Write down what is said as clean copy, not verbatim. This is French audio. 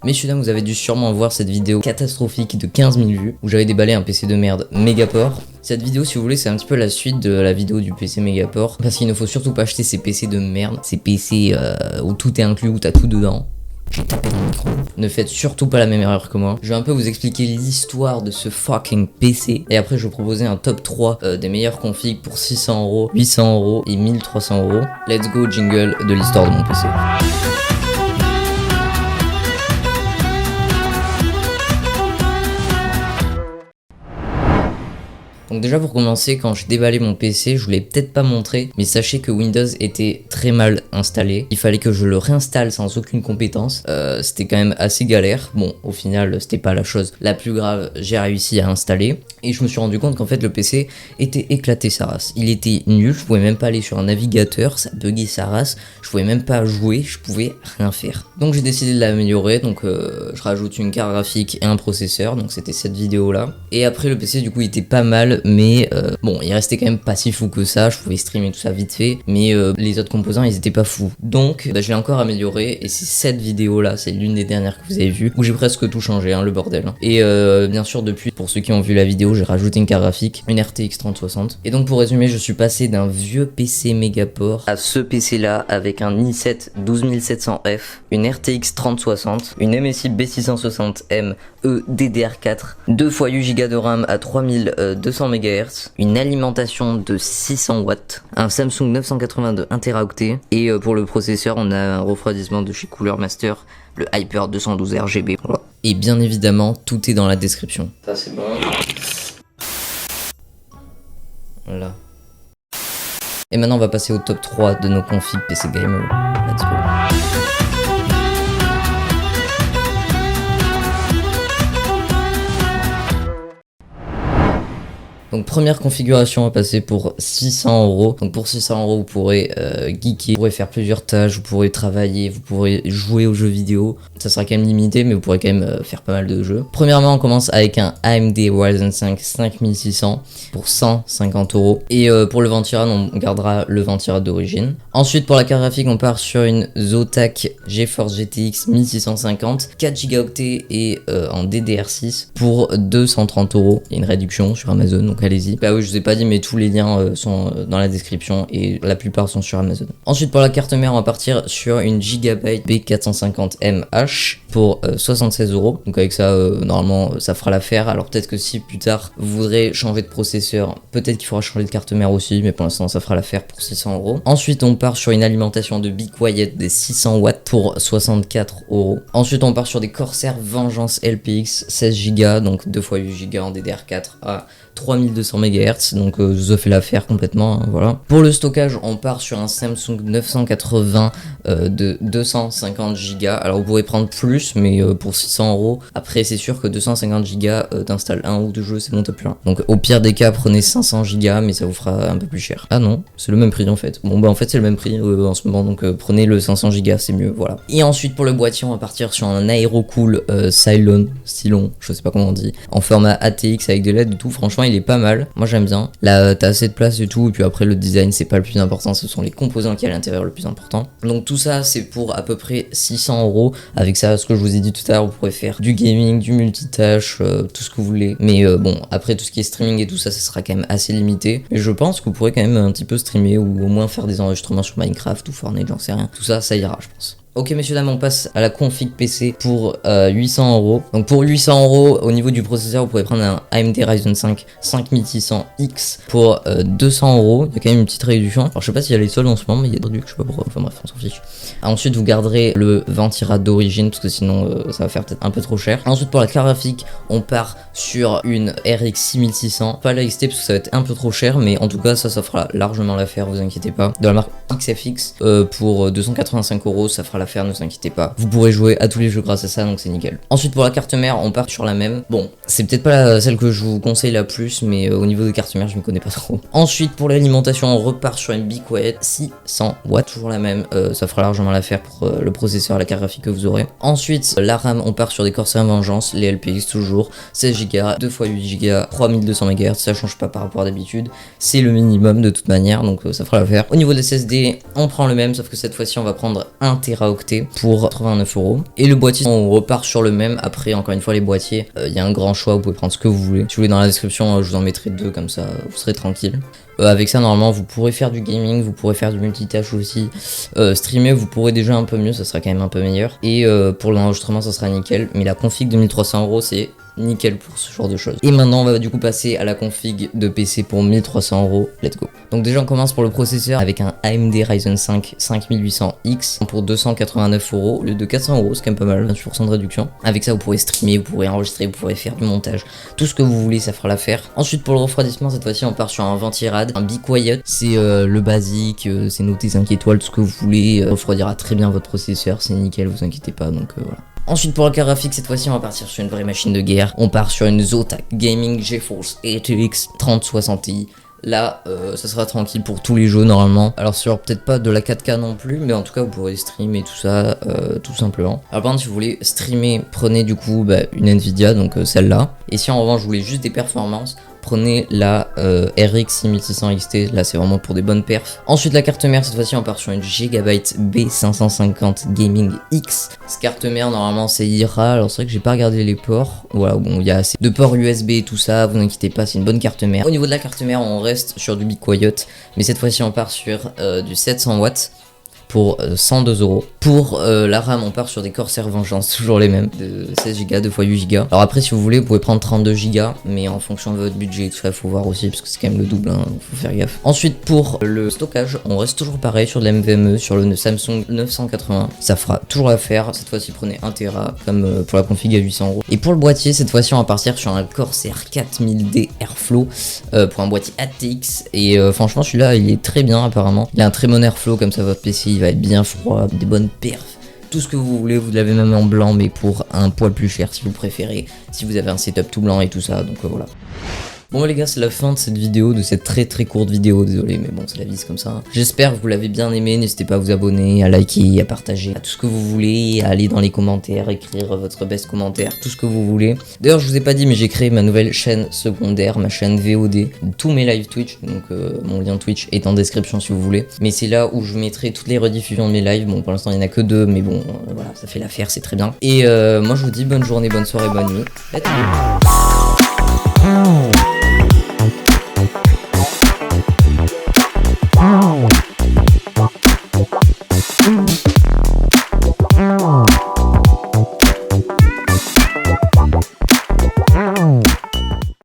Messieurs dames, vous avez dû sûrement voir cette vidéo catastrophique de 15 000 vues où j'avais déballé un PC de merde Megaport. Cette vidéo, si vous voulez, c'est un petit peu la suite de la vidéo du PC Megaport, parce qu'il ne faut surtout pas acheter ces PC de merde, ces PC où tout est inclus, où t'as tout dedans. J'ai tapé dans le micro. Ne faites surtout pas la même erreur que moi. Je vais un peu vous expliquer l'histoire de ce fucking PC. Et après, je vais vous proposer un top 3 des meilleurs configs pour 600€, 800€ et 1300€. Let's go, jingle de l'histoire de mon PC. Donc déjà pour commencer, quand j'ai déballé mon PC, je vous l'ai peut-être pas montré, mais sachez que Windows était très mal installé. Il fallait que je le réinstalle sans aucune compétence. C'était quand même assez galère. Bon, au final, c'était pas la chose la plus grave. J'ai réussi à installer. Et je me suis rendu compte qu'en fait le PC était éclaté sa race. Il était nul, je pouvais même pas aller sur un navigateur, ça buguait sa race. Je pouvais même pas jouer, je pouvais rien faire. Donc j'ai décidé de l'améliorer, donc je rajoute une carte graphique et un processeur. Donc c'était cette vidéo là. Et après le PC du coup il était pas mal, mais bon il restait quand même pas si fou que ça. Je pouvais streamer tout ça vite fait, mais les autres composants ils étaient pas fous. Donc je l'ai encore amélioré et c'est cette vidéo là, c'est l'une des dernières que vous avez vues, où j'ai presque tout changé, hein, le bordel. Et bien sûr depuis, pour ceux qui ont vu la vidéo, j'ai rajouté une carte graphique, une RTX 3060. Et donc pour résumer, je suis passé d'un vieux PC Megaport à ce PC là avec un i7 12700F, une RTX 3060, une MSI B660M DDR4, 2 x 8 Go de RAM à 3200 MHz, une alimentation de 600 watts, un Samsung 982 Teraoctets et pour le processeur on a un refroidissement de chez Cooler Master, le Hyper 212 RGB. Voilà. Et bien évidemment tout est dans la description. Ça c'est bon. Voilà. Et maintenant on va passer au top 3 de nos configs PC Gamer. Let's go. Donc première configuration à passer pour 600€. Donc pour 600€, vous pourrez geeker, vous pourrez faire plusieurs tâches, vous pourrez travailler, vous pourrez jouer aux jeux vidéo. Ça sera quand même limité, mais vous pourrez quand même faire pas mal de jeux. Premièrement, on commence avec un AMD Ryzen 5 5600 pour 150€. Et pour le ventirad, on gardera le ventirad d'origine. Ensuite, pour la carte graphique, on part sur une Zotac GeForce GTX 1650, 4 Go et en DDR6 pour 230€. Il y a une réduction sur Amazon, donc allez-y. Bah oui, je vous ai pas dit, mais tous les liens sont dans la description et la plupart sont sur Amazon. Ensuite, pour la carte mère, on va partir sur une Gigabyte B450MH pour 76€. Donc avec ça, normalement, ça fera l'affaire. Alors peut-être que si plus tard vous voudrez changer de processeur, peut-être qu'il faudra changer de carte mère aussi, mais pour l'instant, ça fera l'affaire pour 600€. Ensuite, on part sur une alimentation de Be Quiet des 600 watts pour 64€. Ensuite, on part sur des Corsair Vengeance LPX 16 Go, donc 2 x 8 Go en DDR4 à 3200 MHz, donc ça fait l'affaire complètement, hein, voilà. Pour le stockage, on part sur un Samsung 980 de 250 Go. Alors vous pourrez prendre plus, mais pour 600€. Après, c'est sûr que 250 Go d'installe un ou deux jeux, c'est mon top 1. Donc au pire des cas, prenez 500 Go, mais ça vous fera un peu plus cher. Ah non, c'est le même prix en fait. Bon bah en fait c'est le même prix en ce moment, donc prenez le 500 Go, c'est mieux, voilà. Et ensuite pour le boîtier, on va partir sur un Aerocool Cylon, je sais pas comment on dit, en format ATX avec des LED et tout. Franchement, il est pas mal, moi j'aime bien. Là t'as assez de place et tout, et puis après le design c'est pas le plus important, ce sont les composants qui y a à l'intérieur le plus important. Donc tout ça c'est pour à peu près 600€. Avec ça, ce que je vous ai dit tout à l'heure, vous pourrez faire du gaming, du multitâche, tout ce que vous voulez. Mais bon, après tout ce qui est streaming et tout ça, ça sera quand même assez limité. Mais je pense que vous pourrez quand même un petit peu streamer ou au moins faire des enregistrements sur Minecraft ou Fortnite, j'en sais rien. Tout ça, ça ira je pense. Ok messieurs dames, on passe à la config PC pour 800€. Donc pour 800€, au niveau du processeur, vous pourrez prendre un AMD Ryzen 5 5600X pour 200€. Il y a quand même une petite réduction. Alors je sais pas s'il y a les soldes en ce moment, mais il y a des réductions, je sais pas pourquoi. Enfin bref, on s'en fiche. Ensuite vous garderez le ventirad d'origine, parce que sinon ça va faire peut-être un peu trop cher. Ensuite pour la carte graphique, on part sur une RX 6600. Pas la XT parce que ça va être un peu trop cher, mais en tout cas ça fera largement l'affaire, vous inquiétez pas. De la marque XFX pour 285€, ça fera l'affaire, ne vous inquiétez pas. Vous pourrez jouer à tous les jeux grâce à ça, donc c'est nickel. Ensuite pour la carte mère, on part sur la même. Bon, c'est peut-être pas celle que je vous conseille la plus, mais au niveau de carte mère, je me connais pas trop. Ensuite pour l'alimentation, on repart sur une Be Quiet 600 watts, toujours la même. Ça fera largement l'affaire pour le processeur, la carte graphique que vous aurez. Ensuite la RAM, on part sur des Corsair Vengeance, les LPX toujours, 16 Go, 2 x 8 Go, 3200 MHz, ça change pas par rapport à d'habitude, c'est le minimum de toute manière, donc ça fera l'affaire. Au niveau des SSD, on prend le même, sauf que cette fois-ci on va prendre 1 Teraoctet pour 89 €. Et le boîtier, on repart sur le même. Après, encore une fois, les boîtiers, il y a un grand choix, vous pouvez prendre ce que vous voulez. Si vous voulez, dans la description, je vous en mettrai 2, comme ça vous serez tranquille. Avec ça, normalement, vous pourrez faire du gaming, vous pourrez faire du multitâche aussi. Streamer, vous pourrez déjà un peu mieux, ça sera quand même un peu meilleur. Et pour l'enregistrement, ça sera nickel. Mais la config de 1300 €, c'est nickel pour ce genre de choses. Et maintenant, on va du coup passer à la config de PC pour 1300 €. Let's go. Donc déjà, on commence pour le processeur avec un AMD Ryzen 5 5800X pour 289 € au lieu de 400 €, c'est quand même pas mal, 28% de réduction. Avec ça, vous pourrez streamer, vous pourrez enregistrer, vous pourrez faire du montage, tout ce que vous voulez, ça fera l'affaire. Ensuite, pour le refroidissement, cette fois-ci, on part sur un Ventirad, un Be Quiet. C'est le basique, c'est noté 5 étoiles, tout ce que vous voulez. Refroidira très bien votre processeur, c'est nickel, vous inquiétez pas, donc voilà. Ensuite pour la carte graphique, cette fois-ci on va partir sur une vraie machine de guerre. On part sur une Zotac Gaming GeForce RTX 3060 Ti. Là, ça sera tranquille pour tous les jeux normalement. Alors sur peut-être pas de la 4K non plus, mais en tout cas vous pourrez streamer tout ça, tout simplement. Alors par contre si vous voulez streamer, prenez du coup une Nvidia, donc celle-là. Et si en revanche vous voulez juste des performances, prenez la RX 6600 XT, là c'est vraiment pour des bonnes perfs. Ensuite la carte mère, cette fois-ci on part sur une Gigabyte B550 Gaming X. Cette carte mère normalement c'est IRA, alors c'est vrai que j'ai pas regardé les ports. Voilà, bon il y a assez de ports USB et tout ça, vous inquiétez pas, c'est une bonne carte mère. Au niveau de la carte mère, on reste sur du Be Quiet, mais cette fois-ci on part sur du 700 watts. Pour 102 €. Pour la RAM, on part sur des Corsair Vengeance, toujours les mêmes, de 16 Go, 2 x 8 Go. Alors après, si vous voulez, vous pouvez prendre 32 Go, mais en fonction de votre budget, tout ça, il faut voir aussi, parce que c'est quand même le double, hein, faut faire gaffe. Ensuite, pour le stockage, on reste toujours pareil sur de la NVMe, sur le Samsung 980. Ça fera toujours l'affaire. Cette fois-ci, prenez 1 Tera, comme pour la config à 800 €. Et pour le boîtier, cette fois-ci, on va partir sur un Corsair 4000D Airflow pour un boîtier ATX. Et franchement, celui-là, il est très bien, apparemment. Il a un très bon Airflow, comme ça, votre PC, il va être bien froid, des bonnes perfs, tout ce que vous voulez. Vous l'avez même en blanc, mais pour un poil plus cher si vous préférez, si vous avez un setup tout blanc et tout ça, donc voilà. Bon les gars, c'est la fin de cette vidéo, de cette très courte vidéo, désolé mais bon c'est la vie, c'est comme ça. J'espère que vous l'avez bien aimé, n'hésitez pas à vous abonner, à liker, à partager, à tout ce que vous voulez, à aller dans les commentaires, écrire votre best commentaire, tout ce que vous voulez. D'ailleurs je vous ai pas dit mais j'ai créé ma nouvelle chaîne secondaire, ma chaîne VOD, tous mes lives Twitch, donc mon lien Twitch est en description si vous voulez. Mais c'est là où je mettrai toutes les rediffusions de mes lives, bon pour l'instant il n'y en a que 2 mais bon voilà, ça fait l'affaire, c'est très bien. Et moi je vous dis bonne journée, bonne soirée, bonne nuit, à tous.